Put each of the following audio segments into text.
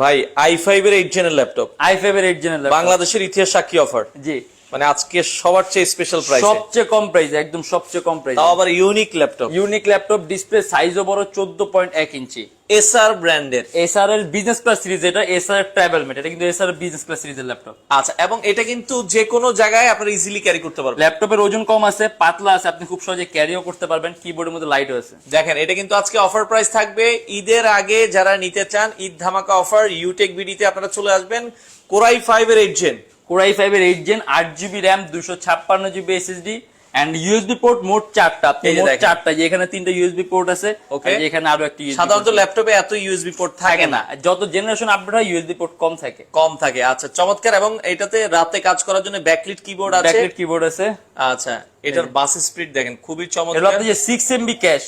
ভাই i5 এর 8 জেনের laptop, i5 এর 8 জেনের ল্যাপটপ, বাংলাদেশের ইতিহাস সাক্ষী অফার। জি মানে আজকে সবার চেয়ে স্পেশাল প্রাইসে, সবচেয়ে কম প্রাইসে, একদম সবচেয়ে কম প্রাইসে, তাও আবার unique laptop. Unique laptop, display সাইজও বড়, 14.1 ইঞ্চি, এসআর ব্র্যান্ডের, এসআর এর বিজনেস ক্লাস সিরিজ, এটা এসআর ট্রাভেল মেট, এটা কিন্তু এসআর এর বিজনেস ক্লাস সিরিজের ল্যাপটপ। আচ্ছা, এবং এটা কিন্তু যে কোনো জায়গায় আপনারা ইজিলি ক্যারি করতে পারবেন। ল্যাপটপের ওজন কম আছে, পাতলা আছে, আপনি খুব সহজে ক্যারিও করতে পারবেন, কিবোর্ডের মধ্যে লাইটও আছে। দেখেন, এটা কিন্তু আজকে অফার প্রাইস থাকবে। ঈদের আগে যারা নিতে চান, ঈদ ধামাকা অফার, ইউটেক বিডিতে আপনারা চলে আসবেন। কোরাই 5 এর 8 জেন, কোরাই 5 এর 8 gen, 8GB RAM, 256GB SSD and USB port মোট 4টা। আপনি মোট 4টা, যে এখানে 3টা ইউএসবি পোর্ট আছে, আর যে এখানে আরো একটা ইউএসবি। সাধারণত ল্যাপটপে এত ইউএসবি পোর্ট থাকে না, যত জেনারেশন আপডেট হয় ইউএসবি পোর্ট কম থাকে। আচ্ছা, চমৎকার। এবং এটাতে রাতে কাজ করার জন্য ব্যাকলিট কিবোর্ড আছে, ব্যাকলিট কিবোর্ড আছে। আচ্ছা, এটার বাস স্পিড দেখেন, খুবই এটা চমৎকার। আপনি যে 6 MB ক্যাশ,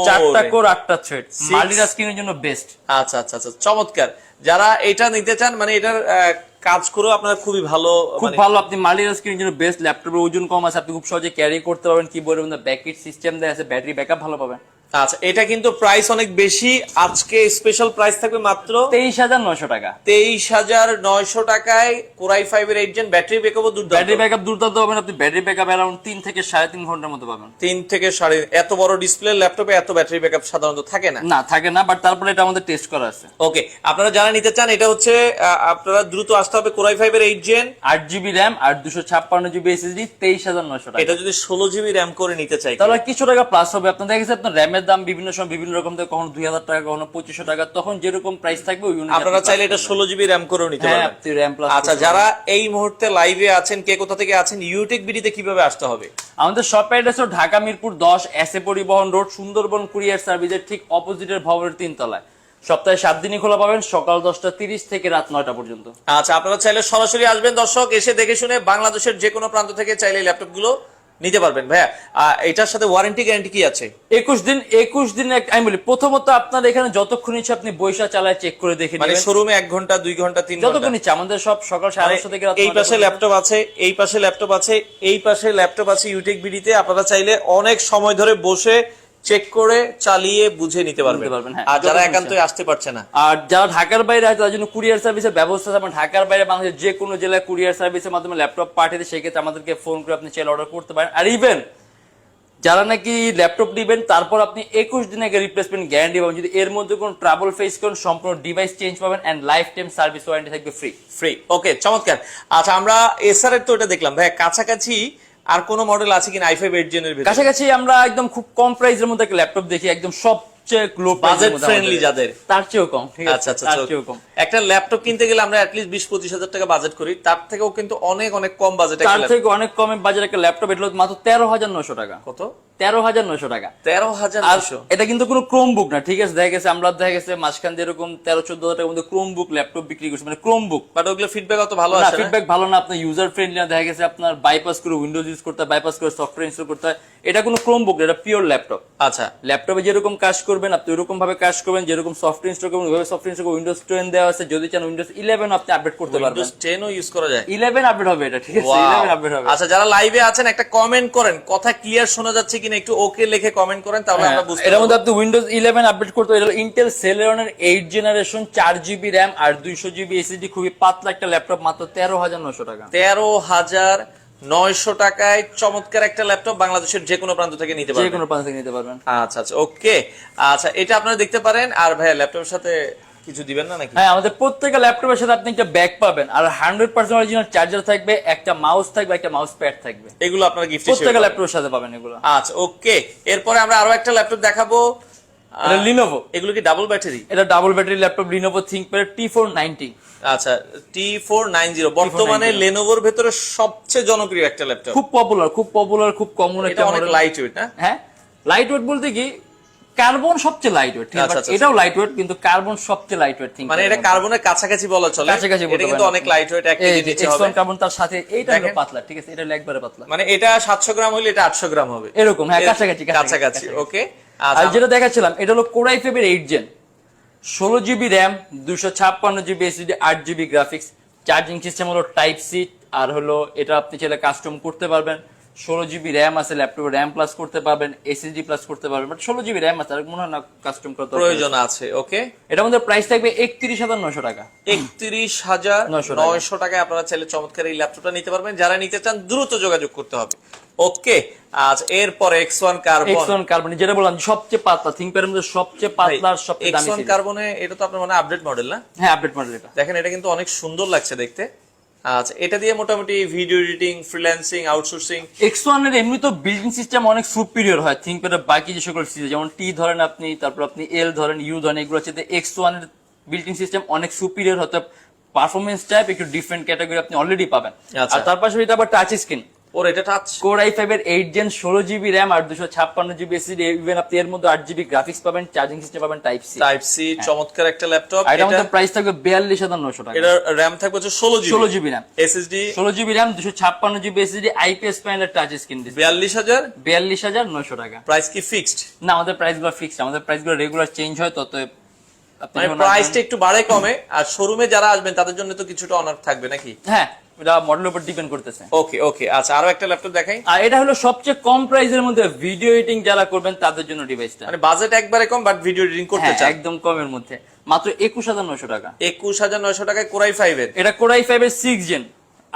4টা কোর 8টা থ্রেড, মাল্টিটাস্কিং জন্য বেস্ট। আচ্ছা আচ্ছা আচ্ছা, চমৎকার। যারা এটা নিতে চান, মানে এটার কাজ করেও আপনারা খুবই ভালো, খুব ভালো, আপনি মাল্টিটাস্কিং জন্য বেস্ট। ল্যাপটপের ওজন কম আছে, আপনি খুব সহজে ক্যারি করতে পারবেন, কিবোর্ডের মধ্যে ব্যাকলিট সিস্টেম দেয়া আছে, ব্যাটারি ব্যাকআপ ভালো পাবেন। আচ্ছা, এটা কিন্তু প্রাইস অনেক বেশি। আজকে স্পেশাল প্রাইস থাকবে মাত্র 23,900 টাকা। 23,900 টাকায় কোরাই 5 এর 8 জেন, ব্যাটারি ব্যাকআপও দুর্দান্ত। ব্যাটারি ব্যাকআপ দুর্দান্ত পাবেন, আপনি ব্যাটারি ব্যাকআপ অ্যারাউন্ড 3 থেকে 3.5 ঘন্টার মতো পাবেন। 3 থেকে 3.5। এত বড় ডিসপ্লে ল্যাপটপে এত ব্যাটারি ব্যাকআপ সাধারণত থাকে না। না, থাকে না, বাট তারপরে এটা আমাদের টেস্ট করা আছে। ওকে, আপনারা যারা নিতে চান, এটা হচ্ছে আপনারা দ্রুত আসতে হবে। কোরাই 5 এর 8 জেন, 8GB RAM আর 256GB SSD, 23,900 টাকা। এটা যদি 16GB RAM করে নিতে চাই, তাহলে কিছু টাকা প্লাস হবে। আপনার দেখেছে, আপনার র্যামের দাম বিভিন্ন সময় বিভিন্ন রকম থাকে, কখনো 2,000 টাকা, কখনো 2,500 টাকা, তখন যেরকম প্রাইস থাকবে ওই অনুযায়ী আপনারা চাইলে এটা 16GB RAM করেও নিতে হ্যাঁ, পারবেন। আপনি RAM প্লাস। আচ্ছা, যারা এই মুহূর্তে লাইভে আছেন, কে কোথা থেকে আছেন, ইউটেক বিডিতে কিভাবে আসতে হবে? আমাদের শপ অ্যাড্রেস হলো ঢাকা মিরপুর 10, এসএ পরিবহন রোড, সুন্দরবন কুরিয়ার সার্ভিসের ঠিক অপোজিটের ভবনের 3 তলায়। সপ্তাহে 7 দিনই খোলা পাবেন, সকাল 10টা 30 থেকে রাত 9টা পর্যন্ত। আচ্ছা, আপনারা চাইলে সরাসরি আসবেন দর্শক, এসে দেখে শুনে বাংলাদেশের যে কোনো প্রান্ত থেকে চাইলে ল্যাপটপ গুলো নিতে পারবেন। ভাইয়া, এটার সাথে ওয়ারেন্টি গ্যারান্টি কি আছে? 21 দিন। আমি বলি, প্রথমত আপনার এখানে যতক্ষণ ইচ্ছে আপনি বৈশা চালায় চেক করে দেখে মানে নেবেন। শোরুমে 1 ঘন্টা 2 ঘন্টা 3 ঘন্টা যতক্ষণ ইচ্ছে। আমাদের সব সকাল 8:30 থেকে রাত 9টা। এই পাশে ল্যাপটপ আছে, এই পাশে ল্যাপটপ আছে, এই পাশে ল্যাপটপ আছে ইউটেক বিডিতে। আপনারা চাইলে অনেক সময় ধরে বসে চেক করে চালিয়ে বুঝে নিতে পারবেন। হ্যাঁ, আর যারা একান্তই আসতে পারছে না, আর যারা ঢাকার বাইরে আছে, তার জন্য কুরিয়ার সার্ভিসের ব্যবস্থা আছে। আমরা ঢাকার বাইরে বাংলাদেশের যে কোনো জেলায় কুরিয়ার সার্ভিসের মাধ্যমে ল্যাপটপ পাঠিয়ে দিই, সেক্ষেত্রে আমাদেরকে ফোন করে আপনি চাইলে অর্ডার করতে পারেন। আর ইভেন যারা নাকি ল্যাপটপ দিবেন, তারপর আপনি 21 দিন আগে রিপ্লেসমেন্ট গ্যারান্টি পাবেন। যদি এর মধ্যে কোনো ট্রাবল ফেস করেন, সম্পূর্ণ ডিভাইস চেঞ্জ পাবেন and lifetime service warranty থাকবে ফ্রি। ওকে, চমৎকার। আচ্ছা, আমরা এসআর এর তো এটা দেখলাম। ভাই, কাছাকাছি আর কোন মডেল আছে কিনা i5 8 জেনের ভিতরে? কাছাকাছি আমরা একদম খুব কম প্রাইসের মধ্যে একটা ল্যাপটপ দেখি, একদম সবচেয়ে লো বাজেট ফ্রেন্ডলি যাদের, তার চেয়েও কম। ঠিক আছে, আচ্ছা আচ্ছা, তার চেয়েও কম। একটা ল্যাপটপ কিনতে গেলে আমরা অ্যাটলিস্ট 20-25 হাজার টাকা বাজেট করি, তার থেকেও কিন্তু অনেক অনেক কম বাজেট। তার থেকে অনেক কমে বাজেট একটা ল্যাপটপ, এটা হলো মাত্র 13,900 টাকা। কত? 13,900 টাকা। 13,900? এটা কিন্তু কোনো ক্রোম বুক না, ঠিক আছে? দেখা গেছে আমরা মাঝখান দিয়ে এরকম 13-14 হাজার টাকার মধ্যে ক্রোম বুক ল্যাপটপ বিক্রি করছে, মানে ক্রোম বুক, বাট ওগুলো ফিডব্যাক অত ভালো আসে না। ফিডব্যাক ভালো না, আপনার ইউজার ফ্রেন্ডলি না। দেখা গেছে আপনার বাইপাস করে উইন্ডোজ ইউজ করতে হয়, বাইপাস করে সফটওয়্যার ইনস্টল করতে হয়। এটা কোনো ক্রোম বুক না, এটা পিওর ল্যাপটপ। আচ্ছা, ল্যাপটপে যেরকম কাজ করবেন আপনি ওরকম ভাবে কাজ করবেন, যেরকম সফটওয়্যার ইনস্টল করবেন ওইভাবে সফটওয়্যার ইনস্টল করবেন। উইন্ডোজ 10 দেওয়া আছে, যদি চান উইন্ডোজ 11 আপনি আপডেট করতে পারবেন। উইন্ডোজ 10 ও ইউজ করা যায়? 11 আপডেট হবে এটা, ঠিক আছে? 11 আপডেট হবে। আচ্ছা, যারা লাইভে আছেন একটা কমেন্ট করেন, কথা ক্লিয়ার শোনা যাচ্ছে কিনা একটু ওকে লিখে কমেন্ট করেন, তাহলে আমরা বুঝতে এর পারবো। মধ্যে আপনি উইন্ডোজ 11 আপডেট করতে হবে। এটা হলো ইন্টেল সেলেরনের 8 জেনারেশন, 4GB RAM আর 200GB SSD, খুবই পাতলা একটা ল্যাপটপ, মাত্র 13,900 টাকা। 13,900 টাকায় চমৎকার একটা ল্যাপটপ, বাংলাদেশের যে কোনো প্রান্ত থেকে নিতে পারবেন। যে কোনো প্রান্ত থেকে নিতে পারবেন। আচ্ছা আচ্ছা, ওকে। আচ্ছা, এটা আপনারা দেখতে পারেন। আর ভাইয়া, ল্যাপটপের সাথে কিছু দিবেন না নাকি? হ্যাঁ, আমাদের প্রত্যেকটা ল্যাপটপের সাথে আপনি একটা ব্যাগ পাবেন, আর 100% অরিজিনাল চার্জার থাকবে, একটা মাউস থাকবে, একটা মাউস প্যাড থাকবে। এগুলো আপনারা গিফট প্রত্যেকটা ল্যাপটপের সাথে পাবেন এগুলো। আচ্ছা, ওকে। এরপরে আমরা আরো একটা ল্যাপটপ দেখাবো। এটা লিনোভো। এগুলো কি ডাবল ব্যাটারি? এটা double battery laptop, Lenovo ThinkPad T490। আচ্ছা, T490 বর্তমানে লেনোভোর ভেতরে সবচেয়ে জনপ্রিয় একটা ল্যাপটপ। খুব পপুলার, খুব কমন একটা অনেক মডেল। লাইট ওয়েট না? হ্যাঁ, লাইট ওয়েট বলতে কি, কার্বন সবচেয়ে লাইট ওয়েট, ঠিক আছে? এটাও লাইট ওয়েট, কিন্তু কার্বন সবচেয়ে লাইট ওয়েট। মানে এটা কার্বনের কাছাকাছি বলা চলে। এটা কিন্তু অনেক লাইট ওয়েট, 1 কেজি নিচে হবে। কার্বন তার সাথে এইটা হলো পাতলা, ঠিক আছে? এটা একবারে পাতলা, মানে এটা 700 গ্রাম হলে এটা 800 গ্রাম হবে এরকম। হ্যাঁ, কাছাকাছি। ওকে। আর যেটা দেখাচ্ছিলাম, এটা হলো কোরাই 5 এর 8 gen, 16GB RAM, 256GB SSD, 8GB graphics. Charging system হলো টাইপ সি, আর হলো এটা আপনি চাইলে কাস্টম করতে পারবেন। 16 GB র্যাম আছে, ল্যাপটপে র্যাম প্লাস করতে পারবেন, SSD প্লাস করতে পারবেন, বাট 16 GB র্যাম আছে, আর মনে হয় না কাস্টম করা দরকার। প্রয়োজন আছে। ওকে, এটা আমাদের প্রাইস থাকবে 31,900 টাকা। 31,900 টাকায় আপনারা চাইলে চমৎকার এই ল্যাপটপটা নিতে পারবেন। যারা নিতে চান দ্রুত যোগাযোগ করতে হবে। ওকে, আজ এরপরে X1 কার্বন। X1 কার্বন যেটা বললাম সবচেয়ে পাতলা, থিংকপ্যাডের মধ্যে সবচেয়ে পাতলা আর সবচেয়ে দামি X1 সিরিজ। কার্বনে এটা তো আপনার মানে আপডেট মডেল না? হ্যাঁ, আপডেট মডেল এটা। দেখেন এটা কিন্তু অনেক সুন্দর লাগছে দেখতে। আচ্ছা, এটা দিয়ে মোটামুটি video editing, freelancing, outsourcing. X1 এর এমনি তো বিল্ডিং সিস্টেম অনেক সুপিরিয়র হয় থিংকপ্যাডের বাকি যে সকল সিরিজ, যেমন টি ধরেন আপনি, তারপর আপনি এল ধরেন, ইউ ধরেন, এগুলো হচ্ছে X1 এর বিল্ডিং সিস্টেম অনেক সুপিরিয়র হতে, পারফরমেন্স টাইপ একটু ডিফারেন্ট ক্যাটাগরি আপনি অলরেডি পাবেন। আচ্ছা। আর তার পাশে এটা আবার টাচ স্ক্রিন, ওর এটা টাচ, Core i5 এর 8 Gen 16 GB RAM আর 256 GB SSD, ইভেন আপনি এর মধ্যে 8 GB গ্রাফিক্স পাবেন, চার্জিং সিস্টেম পাবেন টাইপ সি। টাইপ সি, চমৎকার একটা ল্যাপটপ। আর এটার মধ্যে প্রাইস থাকবে 42,900 টাকা। এটা র‍্যাম থাকবে হচ্ছে 16 16 GB RAM, SSD 16 GB RAM, 256 GB SSD, IPS প্যানেলের টাচ স্ক্রিন ডিসপ্লে। 42,000। 42,900 টাকা। প্রাইস কি ফিক্সড? না, আমাদের প্রাইস গুলো ফিক্সড, আমাদের প্রাইস গুলো রেগুলার চেঞ্জ হয়, তত আপনি মানে যখন প্রাইসটা একটু বাড়ে কমে, আর শোরুমে যারা আসবেন তাদের জন্য তো কিছুটা অনার থাকবে নাকি? হ্যাঁ, এটা মডেলের উপর ডিপেন্ড করতেছে। ওকে ওকে, আচ্ছা আরো একটা ল্যাপটপ দেখাই। আর এটা হলো সবচেয়ে কম প্রাইসের মধ্যে ভিডিও এডিটিং যারা করবেন তাদের জন্য ডিভাইসটা। মানে বাজেট একবারে কম, বাট ভিডিও এডিটিং করতে হ্যাঁ, চান। একদম কমের মধ্যে, মাত্র 21,900 টাকা। 21,900 টাকায় Core i5 এর। এটা Core i5 এর 6 Gen,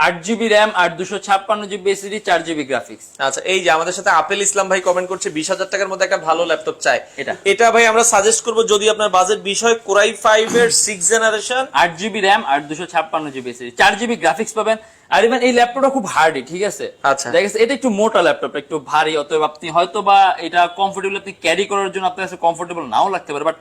8 GB RAM আর 256 GB SSD, 4 GB গ্রাফিক্স। আচ্ছা, এই যে আমাদের সাথে আপেল ইসলাম ভাই কমেন্ট করছে 20,000 টাকার মধ্যে একটা ভালো ল্যাপটপ চাই। এটা ভাই আমরা সাজেস্ট করব, যদি আপনার বাজেট বিষয় Core i5 এর 6 জেনারেশন, 8 GB RAM আর 256 GB SSD, 4 GB গ্রাফিক্স পাবেন। আর ইভেন এই ল্যাপটপটা খুব হার্ডি, ঠিক আছে? আচ্ছা। দেখা গেছে এটা একটু মোটা ল্যাপটপ, একটু ভারী, অতএব আপনি হয়তো বা এটা কমফোর্টেবল আপনি ক্যারি করার জন্য আপনার কাছে কমফোর্টেবল নাও লাগতে পারে, বাট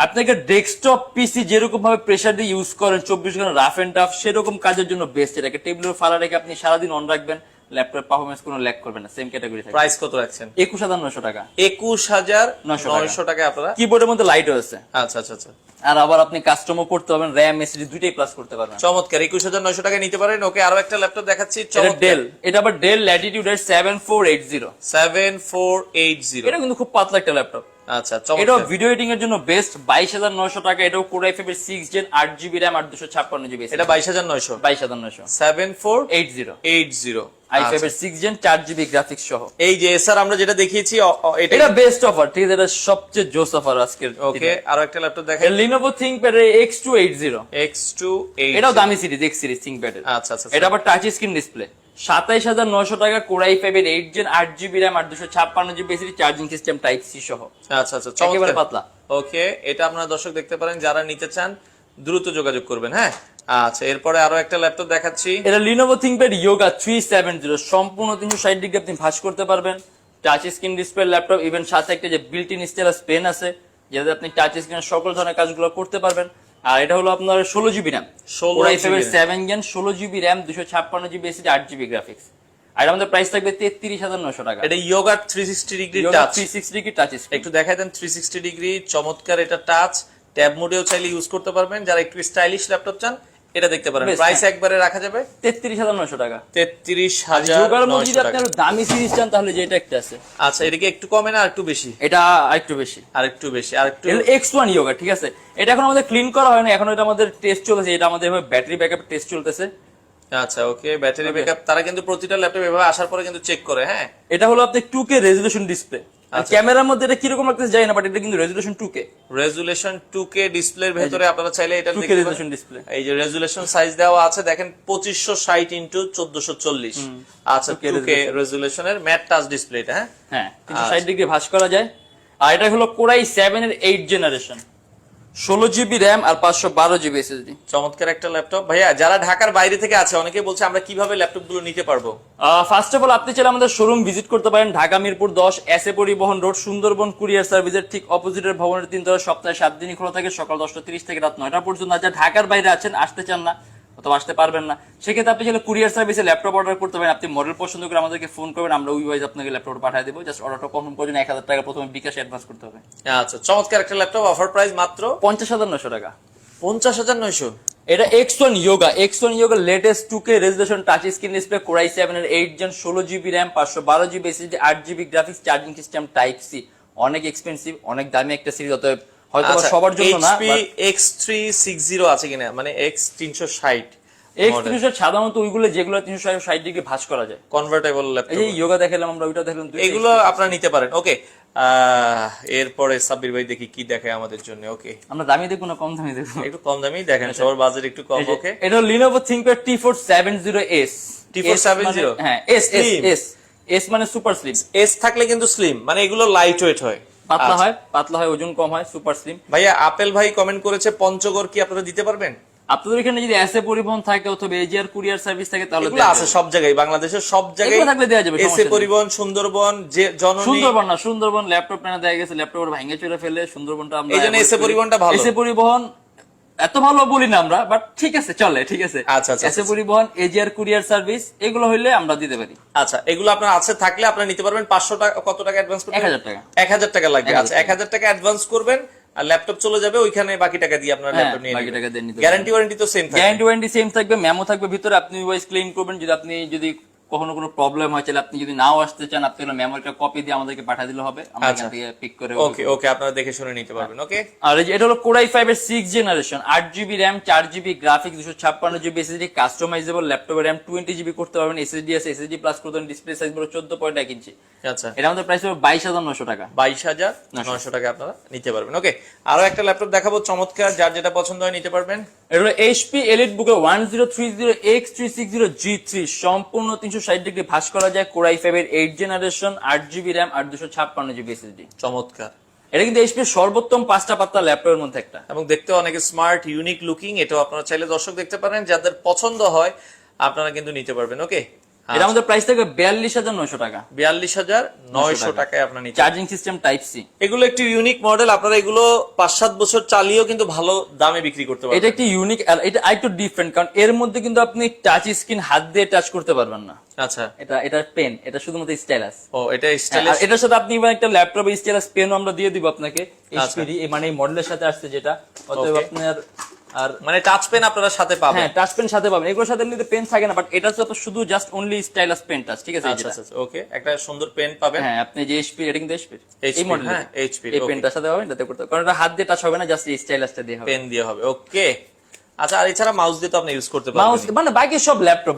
আপনাকে ডেস্কটপ পিসি যেরকম ভাবে প্রেসার দিয়ে ইউজ করেন 24 ঘন্টা রাফ এন্ড টাফ, সেরকম কাজের জন্য বেস্ট। এটাকে টেবিলের ফালা রেখে আপনি সারাদিন অন রাখবেন, ল্যাপটপ পারফরমেন্স কোনো ল্যাগ করবে না, সেম ক্যাটাগরি থাকে। প্রাইস কত রাখছেন? 21,900 টাকা। 21,900 টাকায় আপনারা। কিবোর্ডের মধ্যে লাইট আছে। আচ্ছা আচ্ছা আচ্ছা, আর আবার আপনি কাস্টমও করতে পারবেন, RAM SSD দুইটাই প্লাস করতে পারবেন। চমৎকার, 21,900 টাকায় নিতে পারেন। ওকে, আরো একটা ল্যাপটপ দেখাচ্ছি। এটা ডেল, এটা আবার ডেল ল্যাটিটিউড এর 7480। 7480, এটা কিন্তু খুব পাতলা একটা ল্যাপটপ। আচ্ছা এটাও চমৎকার। ভিডিও এডিটিং এর জন্য বেস্ট, 22,900 টাকা। এটাও Core i5 এর 6 Gen, 8 GB RAM আর 256 GB। এটা 22,900। 22,900। 7480 i5 এর 6 Gen, 4 GB গ্রাফিক্স সহ। এই যে স্যার আমরা যেটা দেখিয়েছি এটা বেস্ট অফার, ঠিক আছে? এটা সবচেয়ে জোস অফার আজকের। ওকে, আরো একটা ল্যাপটপ দেখাই। Lenovo ThinkPad এর X280। X280, এটাও দামি সিরিজ, X সিরিজ ThinkPad এর। আচ্ছা আচ্ছা, এটা আবার টাচ স্ক্রিন ডিসপ্লে। 27,900 টাকা, Core i5 এর 8 Gen, 8 GB RAM আর 256 GB SSD, charging system type C সহ। আচ্ছা আচ্ছা, একেবারে চমৎকার। পাতলা। ওকে, এটা আপনারা দর্শক দেখতে পারেন, যারা নিতে চান দ্রুত যোগাযোগ করবেন। হ্যাঁ, আচ্ছা, এরপরে আরো একটা ল্যাপটপ দেখাচ্ছি। এটা Lenovo ThinkPad Yoga 370, সম্পূর্ণ 360 ডিগ্রি আপনি ভাঁজ করতে পারবেন, touch screen display laptop, even সাথে একটা যে বিল্ট ইন স্টাইলাস পেন আছে, যেটাতে আপনি টাচ স্ক্রিনের সকল ধরনের কাজগুলো করতে পারবেন। আর এটা হলো আপনার 16 GB RAM, 16 Core i5 এর GB 7 Gen, 16 GB RAM, 256 GB SSD, 8 GB graphics. আর আমাদের প্রাইস থাকবে 33,900 টাকা। এটা Yoga 360 degree Yoga touch. 360 degree touch screen. একটু দেখাই দেন। 360 ডিগ্রি, চমৎকার। এটা টাচ, ট্যাব মোডেও চাইলে ইউজ করতে পারবেন। যারা একটু স্টাইলিশ ল্যাপটপ চান এটা দেখতে পারেন। Best, প্রাইস হ্যাঁ। একবারে রাখা যাবে 33,900 টাকা। 33,900 যদি আপনি টাকা। আরো দামি সিরিজ চান তাহলে যেটা একটা আছে, আচ্ছা, এটা কি একটু কমে না আর একটু বেশি? এটা আরেকটু বেশি, আর একটু বেশি, আর একটু। X1 Yoga, ঠিক আছে? এটা এখন আমাদের ক্লিন করা হয় না, এখন এটা আমাদের টেস্ট চলতেছে, এটা আমাদের ব্যাটারি ব্যাকআপ টেস্ট চলতেছে। আচ্ছা, ওকে, ব্যাটারি ব্যাকআপ তারা কিন্তু প্রতিটা ল্যাপটপ এভাবে আসার পরে কিন্তু চেক করে। হ্যাঁ, এটা হলো আপনি 2K রেজোলিউশন ডিসপ্লে। ক্যামেরার মধ্যে এটা কিরকম লাগতেছে জানি না, বাট এটা কিন্তু রেজোলিউশন 2K। রেজুলেশন 2K ডিসপ্লের ভেতরে আপনারা চাইলে এটা 2K দেখতে রেজোলিউশন পারেন। ডিসপ্লে। এই যে রেজুলেশন সাইজ দেওয়া আছে, দেখেন 2560 ইনটু 1440। আচ্ছা, 2K রেজুলেশনের ম্যাট টাচ ডিসপ্লে এটা। হ্যাঁ হ্যাঁ, 360 ডিগ্রি ভাঁজ করা যায়। আর এটা হলো Core i7 এর 8 জেনারেশন, 16 GB RAM আর 512 GB SSD। চমৎকার একটা ল্যাপটপ। ভাইয়া, যারা ঢাকার বাইরে থেকে আছে অনেকে বলছে আমরা কিভাবে ল্যাপটপ গুলো নিতে পারবো? ফার্স্ট অফ অল আপনি চাইলে আমাদের শোরুম ভিজিট করতে পারেন, ঢাকা মিরপুর 10, এসএ পরিবহন রোড, সুন্দরবন কুরিয়ার সার্ভিসের ঠিক অপোজিটের ভবনের 3 তলায়। সপ্তাহে 7 দিনই খোলা থাকে, সকাল 10:30 থেকে রাত 9টা পর্যন্ত। আর যারা ঢাকার বাইরে আছেন, আসতে চান না অথবা আসতে পারবেন না, সেক্ষেত্রে আপনি চাইলে কুরিয়ার সার্ভিসে ল্যাপটপ অর্ডার করতে পারেন। আপনি মডেল পছন্দ করে আমাদেরকে ফোন করবেন, আমরা ওই ওয়াইজ আপনাকে ল্যাপটপ পাঠিয়ে দেবো। জাস্ট অর্ডারটা কনফার্ম করার জন্য 1000 টাকা প্রথমে বিকাশে অ্যাডভান্স করতে হবে। আচ্ছা, চমৎকার একটা ল্যাপটপ। অফার প্রাইস মাত্র 50,900 টাকা। 50,900। এটা X1 Yoga latest 2K resolution touch screen display, Core i7 এর 8 Gen, 16 GB RAM, 512 GB SSD, 8 GB graphics, charging system type C. অনেক এক্সপেন্সিভ, অনেক দামি একটা সিরিজ, অতএব হয়তো সবার জন্য না। HP X360 আছে কিনা, মানে X360 X360 সাধারণত ওইগুলো যেগুলো 360 ডিগ্রি ভাঁজ করা যায়, কনভার্টেবল এই ল্যাপটপ, যে যোগা দেখালাম আমরা, ওইটা দেখালাম, এগুলো আপনারা নিতে পারেন। ওকে, এরপরে সাব্বির ভাই দেখি কি দেখায় আমাদের জন্য। ওকে, আমরা দামি দেখবো না কম দামি দেখবো? একটু কম দামি দেখেন, সবার বাজেট একটু কম। ওকে, এটা হলো Lenovo ThinkPad T470S। T470? হ্যাঁ, S মানে সুপার স্লিম। এস থাকলে কিন্তু স্লিম, মানে এগুলো লাইট ওয়েট হয়, পাতলা হয়, ওজন কম হয়, সুপার স্লিম। ভাইয়া আপেল ভাই কমেন্ট করেছে পঞ্চগড় কি আপনারা দিতে পারবেন? আপনাদের এখানে যদি এসএ পরিবহন থাকে অথবা এজিআর কুরিয়ার সার্ভিস থাকে তাহলে এগুলো আছে সব জায়গায়, বাংলাদেশের সব জায়গায় এগুলো থাকলে দেওয়া যাবে, এসএ পরিবহন, সুন্দরবন, যে জননী, সুন্দরবন ল্যাপটপ না দেয়া গেছে, ল্যাপটপ ভাঙে চলে ফেলে, সুন্দরবনটা আমরা এইজন্য এসএ পরিবহনটা ভালো। এসএ পরিবহন এত ভালো বলি না আমরা, বাট ঠিক আছে, চলে, ঠিক আছে। আচ্ছা, এসএ পরিবহন, এজিআর কুরিয়ার সার্ভিস, এগুলো হইলে আমরা দিতে পারি। আচ্ছা, এগুলো আপনার আছে থাকলে আপনারা নিতে পারবেন। 500 টাকা, কত টাকা অ্যাডভান্স করবেন? 1000 টাকা। 1000 টাকা লাগবে। আচ্ছা, 1000 টাকা অ্যাডভান্স করবেন, আর ল্যাপটপ চলে যাবে ওইখানে, বাকি টাকা দিয়ে আপনারা ল্যাপটপ নিয়ে বাকি নেবেন। টাকা দিয়ে নিতে গ্যারান্টি ওয়ারেন্টি তো সেম থাকবে? গ্যারান্টি ওয়ারেন্টি সেম থাকবে, মেমো থাকবে ভিতরে, আপনি ওয়াইজ ক্লেম করবেন। যদি কখনো কোনো প্রবলেম হয়, তাহলে আপনি যদি নাও আসতে চান, আপনি মেমো একটা কপি দিয়ে আমাদেরকে পাঠিয়ে দিলে হবে, আমরা এখান থেকে পিক করে। ওকে, আপনারা দেখে শুনে নিতে পারবেন। ওকে, আর এই যে এটা হলো Core i5 এর 6th generation, 8GB RAM, 4GB graphics, 256GB SSD, customisable. ল্যাপটপে RAM 20GB করতে পারবেন, SSD আছে, SSD প্লাস করতে পারবেন। ডিসপ্লে সাইজ বড় 14.1 ইঞ্চি। আচ্ছা, এটা আমাদের প্রাইস হবে 22,900 টাকা। 22,900 টাকা আপনারা নিতে পারবেন। ওকে, আরো একটা ল্যাপটপ দেখাবো চমৎকার, যার যেটা পছন্দ হয় নিতে পারবেন। এটা হলো HP EliteBook 1030X360G3, সম্পূর্ণ 360 ডিগ্রি ভাঁজ করা যায়। Core i5 এর 8th জেনারেশন, 8GB RAM আর 256GB SSD। চমৎকার, এটা কিন্তু HP এর সর্বোত্তম 5টা পাতা ল্যাপটপের মধ্যে একটা, এবং দেখতে অনেক স্মার্ট, ইউনিক লুকিং। এটাও আপনারা চাইলে দর্শক দেখতে পারেন, যাদের পছন্দ হয় আপনারা কিন্তু নিতে পারবেন। ওকে, এটা আমাদের প্রাইস থাকবে 42,900 টাকা। 42,900 টাকায় আপনারা নিতে। Charging system type C. এগুলো একটি ইউনিক মডেল, আপনারা এগুলো 5-7 বছর চালিয়েও কিন্তু ভালো দামে বিক্রি করতে পারবেন। এটা একটি ইউনিক, আর এটা আরেকটু ডিফারেন্ট, কারণ এর মধ্যে কিন্তু আপনি টাচ স্ক্রিন হাত দিয়ে টাচ করতে পারবেন না। আচ্ছা, এটা পেন, এটা শুধুমাত্র স্টাইলাস। ও, এটা স্টাইলাস। এটার সাথে আপনি ইভেন একটা ল্যাপটপে স্টাইলাস পেনও আমরা দিয়ে দিব আপনাকে, এইচপি মানে এই মডেলের সাথে আসছে যেটা, অতএব আপনার আর মানে টাচ পেন আপনারা সাথে পাবেন। হ্যাঁ, টাচ পেন সাথে পাবেন। এগুলোর সাথে এমনিতে পেন থাকে না, বাট এটা হচ্ছে শুধু just only stylus pen touch, ঠিক আছে? আচ্ছা, ওকে, একটা সুন্দর পেন পাবেন। হ্যাঁ, আপনি যে এইচপি, এটা কিন্তু এইচপি এই মডেল, হ্যাঁ, এইচপি এই পেনটার সাথে পাবেন, এটাতে করতে, কারণ এটা হাত দিয়ে টাচ হবে না, জাস্ট এই স্টাইলাসটা দিয়ে হবে, পেন দিয়ে হবে। ওকে, আচ্ছা, আর এছাড়া মাউস দিয়ে তো আপনি ইউজ করতে পারবেন। মাউস মানে বাকি সব ল্যাপটপ,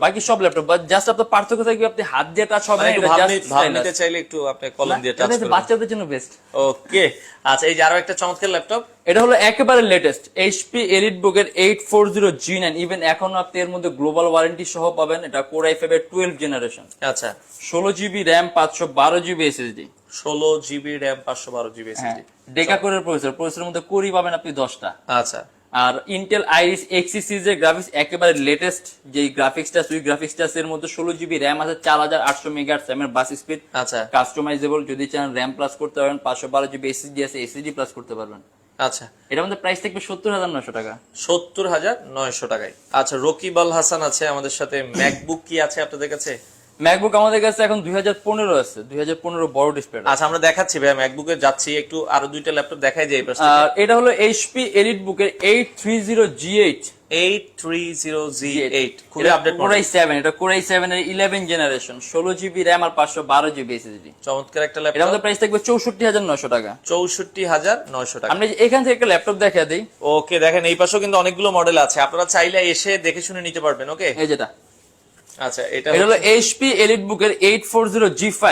বাট জাস্ট আপনার পার্থক্য থাকবে আপনি হাত দিয়ে টাচ হবে না, এটা জাস্ট ভাব নিতে চাইলে একটু আপনি কলম দিয়ে টাচ করবেন। বাচ্চাদের জন্য বেস্ট। ওকে, আচ্ছা, এই যে আরো একটা চমৎকার ল্যাপটপ, এটা হলো একেবারে লেটেস্ট HP EliteBook এর 840G9, ইভেন এখনো আপনি এর মধ্যে গ্লোবাল ওয়ারেন্টি সহ পাবেন। এটা Core i5 এর 12th জেনারেশন। আচ্ছা, 16GB RAM, 512GB SSD, 16GB RAM, 512GB SSD। ডেকা কোরের প্রসেসরের মধ্যে কোরই পাবেন আপনি 10টা। আচ্ছা, আর Intel Iris Xe সিরিজের গ্রাফিক্স, একেবারে লেটেস্ট যে গ্রাফিক্সটা, সুই গ্রাফিক্সটা, এর মধ্যে 16GB RAM আছে, 4800 মেগাহার্টজ এর বাস স্পিড। আচ্ছা, কাস্টমাইজেবল, যদি চান RAM প্লাস করতে পারবেন, 512GB SSD আছে, SSD প্লাস করতে পারবেন। আচ্ছা, এটা আমাদের প্রাইস থাকবে 70,900 টাকা। 70,900 টাকায়। আচ্ছা, রকিব আল হাসান আছে আমাদের সাথে। ম্যাকবুক কি আছে আপনাদের কাছে? ম্যাকবুক আমাদের কাছে এখন 2015 আছে, 2015 বড় ডিসপ্লে। আচ্ছা, আমরা দেখাচ্ছি ভাই, ম্যাকবুকে যাচ্ছি, একটু আরো দুইটা ল্যাপটপ দেখাই যায় এই পাশে। আর এটা হলো HP EliteBook এর 830G8, 830G8, খুবই আপডেট Core মডেল। i7, এটা Core i7 এর 11th জেনারেশন, 16GB RAM আর 512GB SSD। চমৎকার একটা এটা ল্যাপটপ। আমাদের প্রাইস থাকবে 64,900 টাকা। 64,900 টাকা। আমরা এখান থেকে একটা ল্যাপটপ দেখা দিই। ওকে, দেখেন এই পাশেও কিন্তু অনেকগুলো মডেল আছে, আপনারা চাইলে এসে দেখে শুনে নিতে পারবেন। ওকে, এই যেটা, আচ্ছা, এটা হলো HP EliteBook এর 840G5,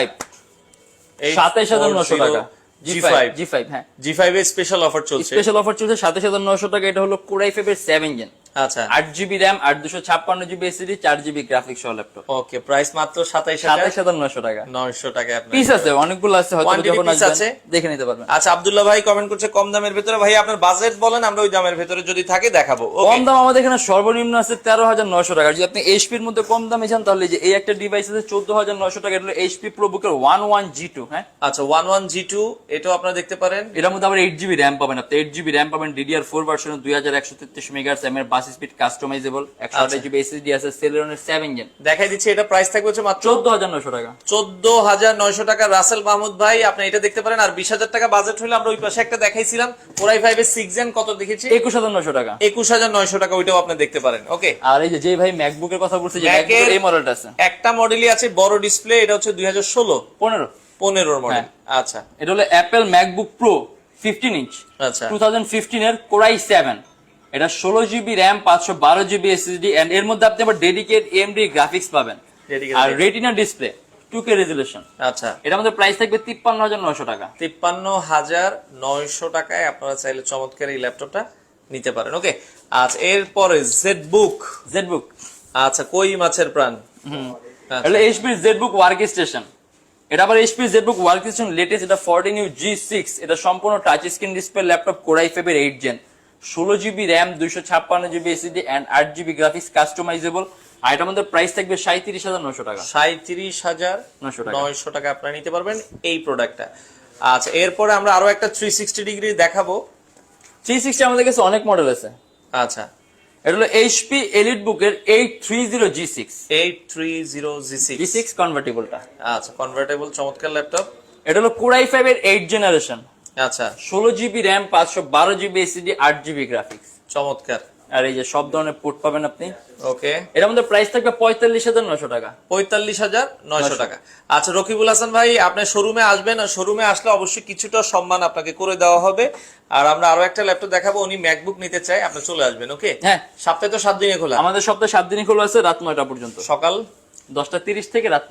27,900 টাকা। G5, হ্যাঁ, G5 এর স্পেশাল অফার চলছে। স্পেশাল অফার চলছে 27,900 টাকা। এটা হলো Core i5 এর 7th জেন, আচ্ছা, 8GB RAM আর 256GB SSD, 4GB গ্রাফিক্স সহ ল্যাপটপ। ওকে, প্রাইস মাত্র 27,900 টাকা। 900 টাকায় আপনি পিস আছে, অনেকগুলো আছে, হয়তো Quantity যখন piece আসবেন আছে? দেখে নিতে পারবেন। আচ্ছা, আব্দুল্লাহ ভাই কমেন্ট করছে কম দামের ভিতরে। ভাই আপনার বাজেট বলেন, আমরা ওই দামের ভিতরে যদি থাকে দেখাবো। কম দাম আমাদের এখানে সর্বনিম্ন আছে 13,900 টাকা। যদি আপনি HP এর মধ্যে কম দামে চান, তাহলে যে এই একটা ডিভাইস আছে 14,900 টাকা, এটা হলো HP ProBook এর 11G2। হ্যাঁ, আচ্ছা, 11G2, এটাও আপনারা দেখতে পারেন। এর মধ্যে আবার 8GB RAM পাবেন আপনি, 8GB RAM পাবেন, DDR4 ভার্সন, 2133 মেগাহার্টজ এর বাস স্পিড, কাস্টমাইজেবল, 128GB SSD আছে, Celeron 7 জেন। দেখাই দিচ্ছি, এটা প্রাইস থাকবে হচ্ছে মাত্র 14,900 টাকা। 14,900 টাকা। রাসেল মাহমুদ ভাই, আপনি এটা দেখতে পারেন। আর 20,000 টাকা বাজেট হলে আমরা ওই পাশে একটা দেখাইছিলাম, Core i5 এর 6 জেন, কত দেখেছি? 21,900 টাকা। 21,900 টাকা, ওইটাও আপনি দেখতে পারেন। ওকে, আর এই যে ভাই ম্যাকবুক এর কথা বলছে, যে Mac ম্যাকবুক এর এই মডেলটা আছে, একটা মডেলই আছে বড় ডিসপ্লে, এটা হচ্ছে 2016-15 মডেল। আচ্ছা, এটা হলো অ্যাপল ম্যাকবুক প্রো 15 ইঞ্চ, আচ্ছা, 2015 এর Core i7। এটা 16 GB RAM 512 GB SSD and এর মধ্যে আপনি আবার ডেডিকেট AMD গ্রাফিক্স পাবেন আর রেটিনা ডিসপ্লে 2K রেজোলিউশন। আচ্ছা, এটা আমাদের প্রাইস থাকবে 53,900 টাকা। 53,900 টাকায় আপনারা চাইলে চমৎকার এই ল্যাপটপটা নিতে পারেন। ওকে, আচ্ছা এরপরে জেডবুক। আচ্ছা, কই মাছের প্রাণ। এটা HP জেডবুক ওয়ার্ক স্টেশন। এটা আবার HP ZBook work station latest, এটা 14U G6। এটা সম্পূর্ণ touch screen display laptop, Core i5 এর 8 gen, 16 GB RAM 256 GB SSD and 8 GB graphics customisable. আর এটা আমাদের প্রাইস থাকবে 37,900 টাকা। 37,900 টাকা আপনারা নিতে পারবেন এই প্রোডাক্টটা। আচ্ছা, এরপরে আমরা আরো একটা 360 ডিগ্রি দেখাবো। 360 আমাদের কাছে অনেক মডেল আছে। আচ্ছা, এটা হলো HP EliteBook এর 830 G6 G6 কনভার্টেবলটা। আচ্ছা, কনভার্টেবল চমৎকার ল্যাপটপ। এটা হলো Core i5 এর 8 জেনারেশন, আচ্ছা 16 GB RAM 512 GB SSD 8 GB graphics. চমৎকার। আর এই যে সব ধরনের পোর্ট পাবেন আপনি। ওকে, এর আমাদের প্রাইস থাকবে 45,900 টাকা। 45,900 টাকা। আচ্ছা রকিবুল হাসান ভাই, আপনি শোরুমে আসবেন, আর শোরুমে আসলে অবশ্যই কিছুটা সম্মান আপনাকে করে দেওয়া হবে। আর আমরা আরো একটা ল্যাপটপ দেখাবো, উনি ম্যাকবুক নিতে চাই, আপনি চলে আসবেন। ওকে, হ্যাঁ, সপ্তাহে তো 7 দিনে খোলা। আমাদের সপ্তাহে 7 দিনই খোলা আছে, রাত 9টা পর্যন্ত, সকাল 10টা 30 থেকে রাত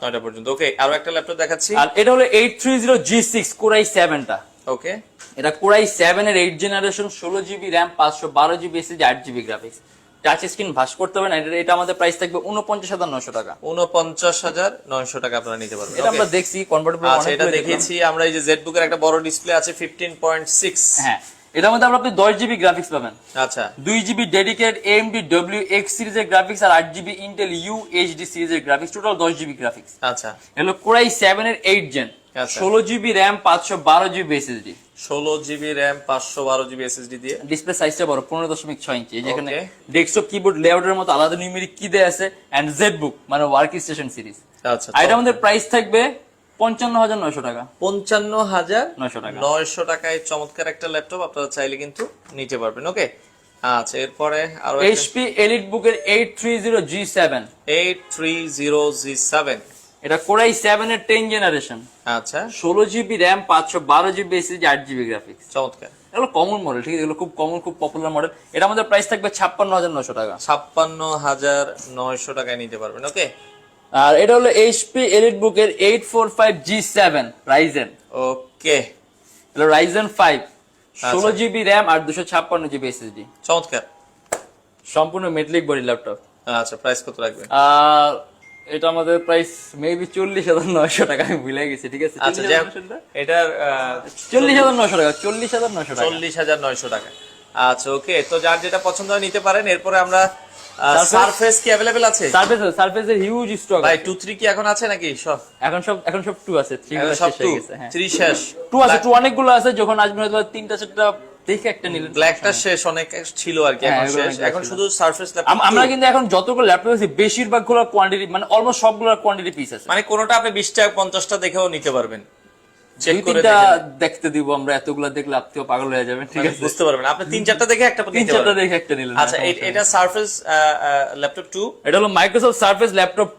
9টা পর্যন্ত। ওকে, আরো একটা ল্যাপটপ দেখাচ্ছি। আর এটা হলো 830 G6 Core i7 টা। ওকে, এটা Core i7 এর 8 generation, 16 GB RAM 512 GB SSD 8 GB graphics, touch screen ভাস করতে হবে না। এটা আমাদের প্রাইস থাকবে 49,900 টাকা। 49,900 টাকা আপনারা নিতে পারবেন। এটা আমরা দেখছি কনভার্টেবল আচ্ছা, এটা দেখেছি আমরা। এই যে জেডবুক এর একটা বড় ডিসপ্লে আছে 15.6। হ্যাঁ, এটার মধ্যে আপনি 10 GB গ্রাফিক্স পাবেন। আচ্ছা, 2 GB ডেডিকেট AMD WX সিরিজের গ্রাফিক্স আর 8 GB Intel UHD সিরিজের গ্রাফিক্স, টোটাল 10 GB গ্রাফিক্স। আচ্ছা, হলো Core i7 এর 8 gen, 16 GB RAM 512 GB SSD, 16 GB RAM 512 GB SSD দিয়ে। ডিসপ্লে সাইজটা বড় 15.6 ইঞ্চি। যেখানে ডেস্কটপ কিবোর্ড লেআউটের মতো আলাদা নিউমেরিক কি দেয়া আছে এন্ড জেডবুক মানে ওয়ার্ক স্টেশন সিরিজ। আচ্ছা, আর এটা আমাদের প্রাইস থাকবে 55,900 টাকা। 55,900 টাকায় চমৎকার একটা ল্যাপটপ আপনারা চাইলে কিন্তু নিতে পারবেন। ওকে, আচ্ছা এরপরে আরো HP EliteBook এর 830 G7। এটা Core i7 এর 10 জেনারেশন, আচ্ছা 16 GB RAM 512 GB SSD 8 GB graphics. চমৎকার। এগুলো কমন মডেল, ঠিক আছে, এগুলো খুব কমন, খুব পপুলার মডেল। এটা আমাদের প্রাইস থাকবে 56,900 টাকা। 56,900 টাকায় নিতে পারবেন। ওকে, আর এটা হলো HP EliteBook এর 845 G7 Ryzen। ওকে, এটা Ryzen 5, 16 GB র্যাম আর 256 GB SSD। চমৎকার, সম্পূর্ণ মেটালিক বডি ল্যাপটপ। আচ্ছা, প্রাইস কত রাখবেন? আর এটা আমাদের প্রাইস মেবি 40,900 টাকা, আমি ভুলে গেছি, ঠিক আছে। আচ্ছা, এটার 40,900 টাকা, 40,900 টাকা, 40,900 টাকা। আচ্ছা, ওকে, তো যার যেটা পছন্দ হয় নিতে পারেন। এরপরে আমরা সারফেস কি अवेलेबल আছে? সারফেসের হিউজ স্টক ভাই 2 3 কি এখন আছে নাকি? সব এখন সব 2 আছে, 3 এখন সব শেষ হয়ে গেছে। হ্যাঁ, 3 শেষ। 2 আছে, 2 অনেকগুলো আছে। যখন আসবেন হয়তো 3টা 4টা দেখে একটা নিলেন। ব্ল্যাকটা শেষ, অনেক ছিল আর কি, এখন শেষ। এখন শুধু সারফেস ল্যাপটপ। আমরা কিন্তু এখন যতগুলো ল্যাপটপ আছে বেশিরভাগগুলোর কোয়ান্টিটি মানে অলমোস্ট সবগুলোর কোয়ান্টিটি পিস আছে। মানে কোনটা আপনি 20 টাকা 50 টা দেখেও নিতে পারবেন। চেক করে দেখতে দিব আমরা, এতগুলো দেখলে আপনিও পাগল হয়ে যাবেন, ঠিক আছে, বুঝতে পারবেন। আপনি 3-4টা দেখে একটা নিতে পারবেন। 3-4টা দেখে একটা নিলেন। আচ্ছা, এটা সারফেস ল্যাপটপ 2। এটা হলো Microsoft surface laptop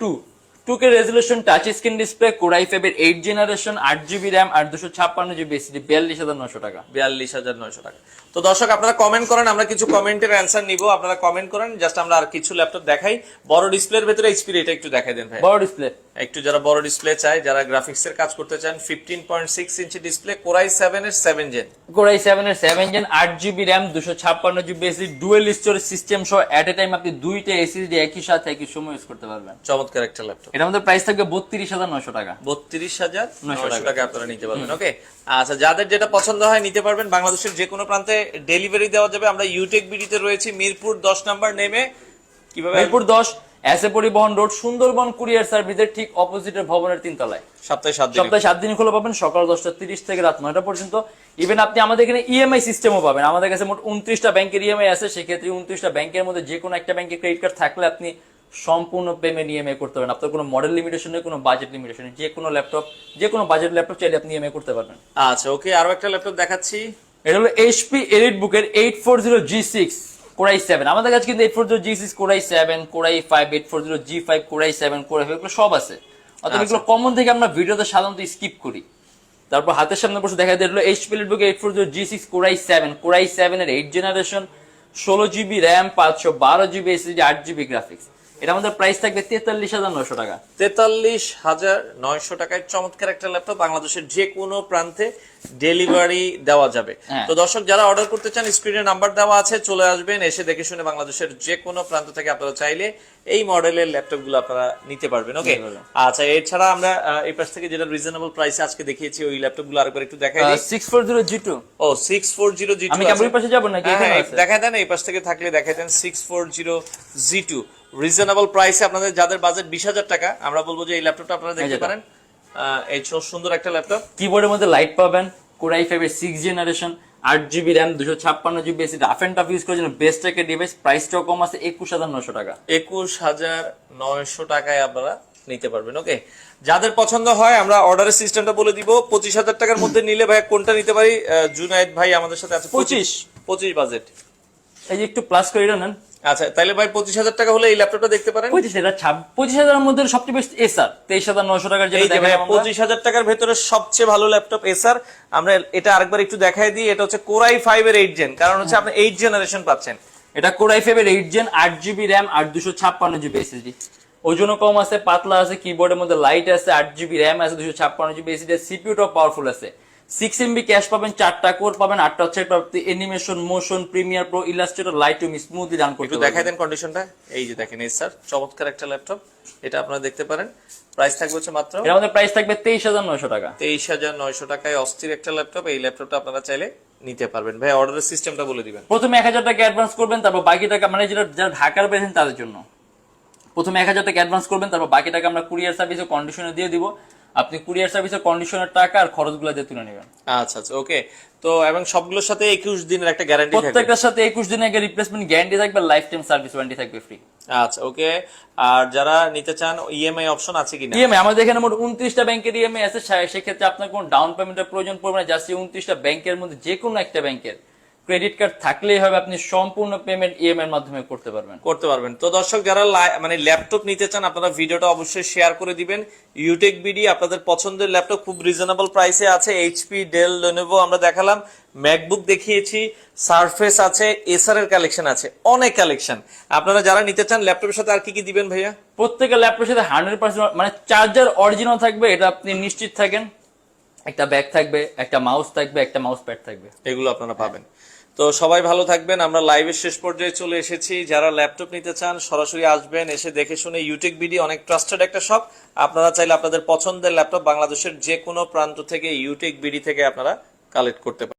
2K resolution touch screen display, Core i5 এর 8 জেনারেশন, 8 GB র্যাম আর 256 GB SSD, 42,900 টাকা। 42,900 টাকা। তো দর্শক আপনারা কমেন্ট করেন, আমরা কিছু কমেন্টের অ্যানসার নিব। আপনারা কমেন্ট করেন, জাস্ট আমরা আর কিছু ল্যাপটপ দেখাই। বড় ডিসপ্লের ভিতরে এইচপি এটা একটু দেখাই দেন ভাই। বড় ডিসপ্লে একটু যারা বড় ডিসপ্লে চায়, যারা গ্রাফিক্স এর কাজ করতে চান, 15.6 ইঞ্চি ডিসপ্লে, Core i7 এর 7 জেন। Core i7 এর 7 gen, 8 GB RAM, 256 GB SSD, dual storage system সহ এট এ টাইম আপনি দুইটা এসএসডি একই সাথে একই সময় ইউজ করতে পারবেন। চমৎকার একটা ল্যাপটপ। এটা আমাদের প্রাইস থাকবে 32,900 টাকা। 32,900 টাকা আপনারা নিতে পারবেন। ওকে, আচ্ছা, যাদের যেটা পছন্দ হয় নিতে পারবেন। বাংলাদেশের যে কোনো প্রান্তে ডেলিভারি দেওয়া যাবে। আমরা ইউটেক বিডিতে রয়েছি, মিরপুর 10 নাম্বার নেমে। কিভাবে? মিরপুর 10 এসএ পরিবহন রোড, সুন্দরবন কুরিয়ার সার্ভিসের ঠিক অপোজিটের ভবনের 3 তলায়। সপ্তাহে 7 দিন খোলা পাবেন, সকাল 10:30 থেকে রাত 9টা পর্যন্ত। ইভেন আপনি আমাদের এখানে ইএমআই সিস্টেমও পাবেন। আমাদের কাছে মোট 29টা ব্যাংকের ইএমআই আছে। সেক্ষেত্রে 29টা ব্যাংকের মধ্যে যে কোনো একটা ব্যাংকে ক্রেডিট কার্ড থাকলে আপনি সম্পূর্ণ পেমেন্ট ইএমআই করতে পারবেন। আপনার কোনো মডেল লিমিটেশন নেই, কোনো বাজেট লিমিটেশন নেই। যে কোনো ল্যাপটপ, যে কোনো বাজেট ল্যাপটপ চাইলে আপনি ইএমআই করতে পারবেন। আচ্ছা, ওকে, আরো একটা ল্যাপটপ দেখাচ্ছি। এটা হলো HP EliteBook এর 840 G6 Core i7। আমাদের কাছে কিন্তু 840 G6, Core i7, Core i5, 840 G5, Core i7, Core i5 এগুলো সব আছে। অর্থাৎ এগুলো কমন থেকে আমরা ভিডিওতে সাধারণত স্কিপ করি। তারপর হাতের সামনে বসে দেখা দিল HP EliteBook 840 G6 Core i7 এর 8 generation, 16GB RAM, 512GB SSD, 8GB graphics. এটা আমাদের প্রাইস থাকবে 43,900 টাকা। 43,900 টাকায় চমৎকার একটা ল্যাপটপ, বাংলাদেশের যে কোনো প্রান্তে ডেলিভারি দেওয়া যাবে। হ্যাঁ। তো দর্শক যারা অর্ডার করতে চান, স্ক্রিনে নাম্বার দেওয়া আছে, চলে আসবেন, এসে দেখে শুনে বাংলাদেশের যে কোনো প্রান্ত থেকে আপনারা চাইলে এই মডেলের ল্যাপটপ গুলো আপনারা নিতে পারবেন। ওকে, আচ্ছা এছাড়া আমরা এই পাশ থেকে যেটা রিজনেবল প্রাইসে আজকে দেখিয়েছি ওই ল্যাপটপ গুলো আরেকবার একটু দেখাই দিই। 640G2। ও 640G2 আমি ক্যামেরার পাশে যাব নাকি এখানে আছে? দেখাই দেন, এই পাশ থেকে থাকলে দেখাই দেন। 640G2 রিজনেবল প্রাইসে আপনাদের যাদের বাজেট 20,000 টাকা, আমরা বলবো যে এই ল্যাপটপটা আপনারা দেখতে পারেন। এই সুন্দর একটা ল্যাপটপ, কিবোর্ডের মধ্যে লাইট পাবেন, Core i5 এর 6th generation, 8GB RAM, 256GB SSD, rough and tough use করার জন্য বেস্ট একটা ডিভাইস। প্রাইসটাও কম আছে, 21,900 টাকা। 21,900 টাকায় আপনারা নিতে পারবেন। ওকে, যাদের পছন্দ হয় আমরা অর্ডারের সিস্টেমটা বলে দিব। 25,000 টাকার মধ্যে নিলে ভাই কোনটা নিতে পারি? জুনায়েদ ভাই আমাদের সাথে আছে। 25 বাজেট, এই যে একটু প্লাস করে এটা নেন। আচ্ছা তাহলে ভাই 25,000 টাকা হলে এই ল্যাপটপটা দেখতে পারেন। 25,000 এর মধ্যে সবচেয়ে বেস্ট এসার 23,900 টাকার যেটা দেখেন আমরা। 25,000 টাকার ভেতরে সবচেয়ে ভালো ল্যাপটপ এসার। আমরা এটা আরেকবার একটু দেখাই দিই। এটা হচ্ছে Core i5 এর 8 জেন, কারণ হচ্ছে আপনি 8 জেনারেশন পাচ্ছেন। এটা Core i5 এর 8 জেন, 8GB র্যাম আর 256GB SSD। ওজনও কম আছে, পাতলা আছে, কিবোর্ডের মধ্যে লাইট আছে, 8GB র্যাম আছে, 256GB SSD, সিপিইউটাও পাওয়ারফুল আছে। 6MB ক্যাশ পাবেন, 4টা কোর পাবেন, 8টা থ্রেড পাবেন, animation, motion, Premiere Pro, Illustrator, Lightroom smoothly run করতে একটু দেখাই দেন কন্ডিশনটা। এই যে দেখেন এসার, চমৎকার একটা ল্যাপটপ, এটা আপনারা দেখতে পারেন। প্রাইস থাকবে হচ্ছে মাত্র, এর আমাদের প্রাইস থাকবে 23,900 টাকা। 23,900 টাকায় অস্থির একটা ল্যাপটপ। এই ল্যাপটপটা আপনারা চাইলে নিতে পারবেন। ভাই অর্ডারের সিস্টেমটা বলে দিবেন। প্রথমে 1,000 টাকা অ্যাডভান্স করবেন, তারপর বাকি টাকা, মানে যারা ঢাকার পেয়েছেন তাদের জন্য প্রথমে 1,000 টাকা অ্যাডভান্স করবেন, তারপর বাকি টাকা আমরা কুরিয়ার সার্ভিসে কন্ডিশনে দিয়ে দিব। আপনি কুরিয়ার সার্ভিসের কন্ডিশনের টাকা আর খরচগুলো দিয়ে তুলে নেবেন। আচ্ছা আচ্ছা, ওকে। তো এবং সবগুলোর সাথে 21 দিনের একটা গ্যারান্টি থাকবে। প্রত্যেকটার সাথে 21 দিনের একটা রিপ্লেসমেন্ট গ্যারান্টি থাকবে, লাইফ টাইম সার্ভিস ওয়ারেন্টি থাকবে ফ্রি। আচ্ছা ওকে। আর যারা নিতে চান ইএমআই অপশন আছে কিনা? ইএমআই আমাদের এখানে মোট 29টা ব্যাংকের ইএমআই আছে। সেক্ষেত্রে আপনার কোনো ডাউন পেমেন্টের প্রয়োজন পড়বে না। জাস্ট 29টা ব্যাংকের মধ্যে যে কোনো একটা ব্যাংকের ক্রেডিট কার্ড থাকলেই হবে, আপনি সম্পূর্ণ পেমেন্ট ইএমআই এর মাধ্যমে করতে পারবেন। তো দর্শক যারা মানে ল্যাপটপ নিতে চান, আপনারা ভিডিওটা অবশ্যই শেয়ার করে দিবেন। ইউটেক বিডি আপনাদের পছন্দের ল্যাপটপ খুব রিজনেবল প্রাইসে আছে। এইচপি, ডেল, লেনোভো আমরা দেখালাম, ম্যাকবুক দেখিয়েছি, সারফেস আছে, এসার এর কালেকশন আছে, অনেক কালেকশন। আপনারা যারা নিতে চান ল্যাপটপের সাথে আর কি কি দিবেন ভাইয়া? প্রত্যেকটা ল্যাপটপের সাথে 100% মানে চার্জার অরিজিনাল থাকবে, এটা আপনি নিশ্চিত থাকেন। একটা ব্যাগ থাকবে, একটা মাউস থাকবে, একটা মাউস প্যাড থাকবে, এগুলো আপনারা পাবেন। তো সবাই ভালো থাকবেন। আমরা লাইভের শেষ পর্যায়ে চলে এসেছি। যারা ল্যাপটপ নিতে চান সরাসরি আসবেন, এসে দেখে শুনে। ইউটেক বিডি অনেক ট্রাস্টেড একটা শপ। আপনারা চাইলে আপনাদের পছন্দের ল্যাপটপ বাংলাদেশের যে কোনো প্রান্ত থেকে ইউটেক বিডি থেকে আপনারা কালেক্ট করতে পারেন।